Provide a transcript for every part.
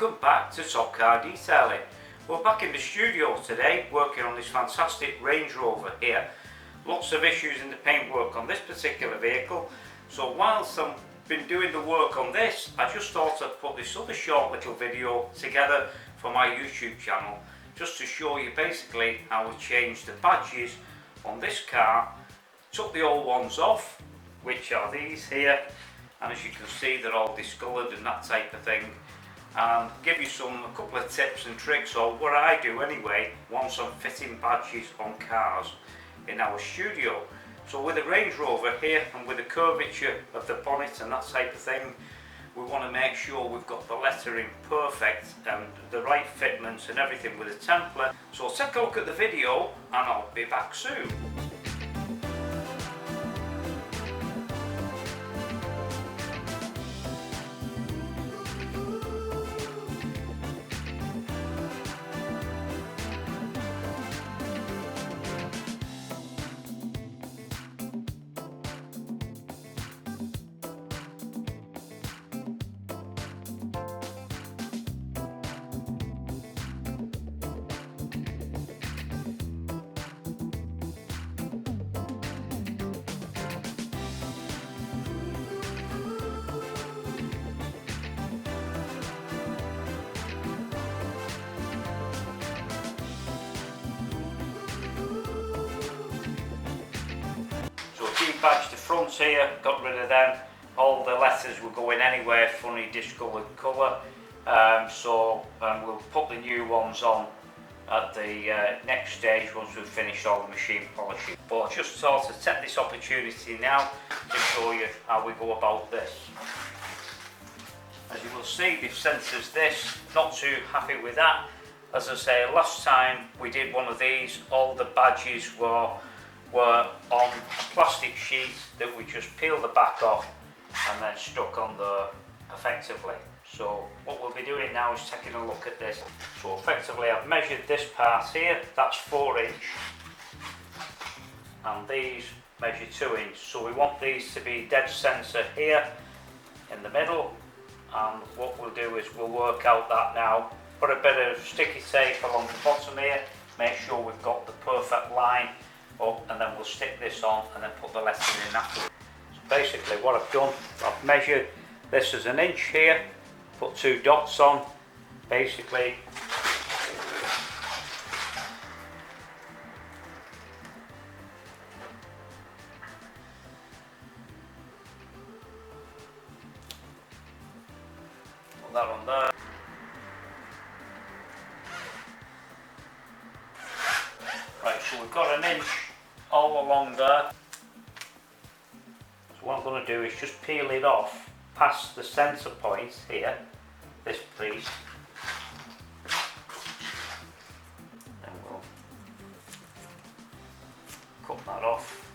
Welcome back to Top Car Detailing. We're back in the studio today working on this fantastic Range Rover here. Lots of issues in the paintwork on this particular vehicle, so whilst I've been doing the work on this, I just thought I'd put this other short little video together for my YouTube channel just to show you basically how we changed the badges on this car. Took the old ones off, which are these here, and as you can see they're all discoloured and that type of thing, and give you a couple of tips and tricks, or what I do anyway once I'm fitting badges on cars in our studio. So with the Range Rover here and with the curvature of the bonnet and that type of thing, we want to make sure we've got the lettering perfect and the right fitments and everything with the template. So take a look at the video and I'll be back soon. Badge the front here, got rid of them. All the letters were going anywhere, funny discoloured colour. We'll put the new ones on at the next stage once we've finished all the machine polishing. But I just thought to take this opportunity now to show you how we go about this. As you will see, they've sent us this, not too happy with that. As I say, last time we did one of these, all the badges were on a plastic sheet that we just peeled the back off and then stuck on there effectively. So what we'll be doing now is taking a look at this. So effectively I've measured this part here, that's 4 inch, and these measure 2 inch. So we want these to be dead centre here in the middle, and what we'll do is we'll work out that now. Put a bit of sticky tape along the bottom here, make sure we've got the perfect line up, and then we'll stick this on and then put the lettering in afterwards. So basically what I've done, I've measured this as 1 inch here, put 2 dots on, basically put that on there. Right, so we've got 1 inch all along there. So what I'm going to do is just peel it off past the centre point here, this piece. Then we'll cut that off.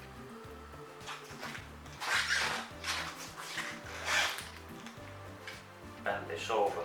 Bend this over.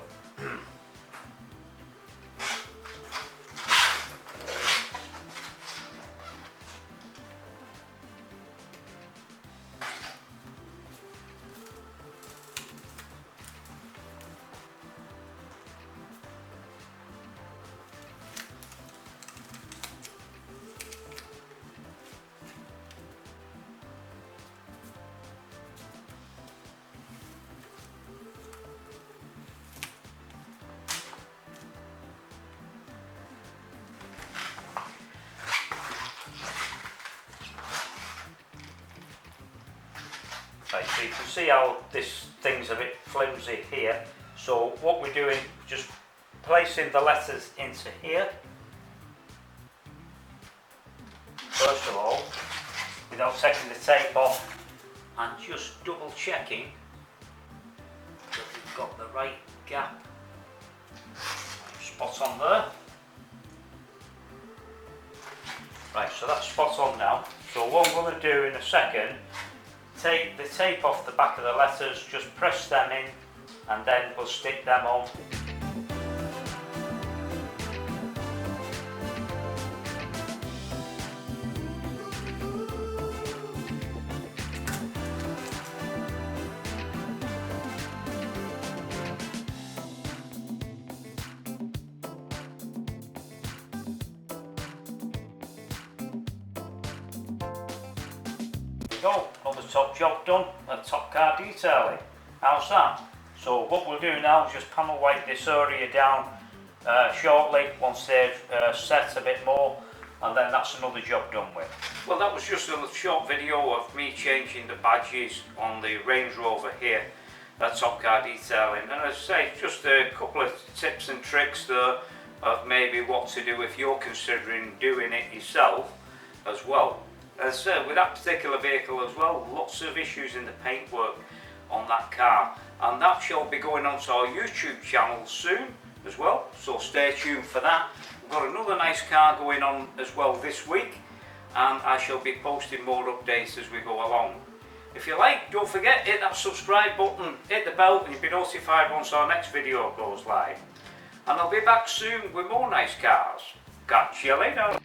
Right, so you can see how this thing's a bit flimsy here. So what we're doing, just placing the letters into here, first of all, without taking the tape off, and just double checking that we've got the right gap spot on there. Right, so that's spot on now. So what I'm going to do in a second, take the tape off the back of the letters, just press them in, and then we'll stick them on. go, another top job done at Top Car Detailing. How's that? So what we'll do now is just panel wipe this area down shortly once they've set a bit more, and then that's another job done with. Well, that was just a short video of me changing the badges on the Range Rover here at Top Car Detailing, and as I say, just a couple of tips and tricks there of maybe what to do if you're considering doing it yourself as well. As I said, with that particular vehicle as well, lots of issues in the paintwork on that car, and that shall be going onto our YouTube channel soon as well, so stay tuned for that. We've got another nice car going on as well this week, and I shall be posting more updates as we go along. If you like, don't forget, hit that subscribe button, hit the bell, and you'll be notified once our next video goes live. And I'll be back soon with more nice cars. Catch you later.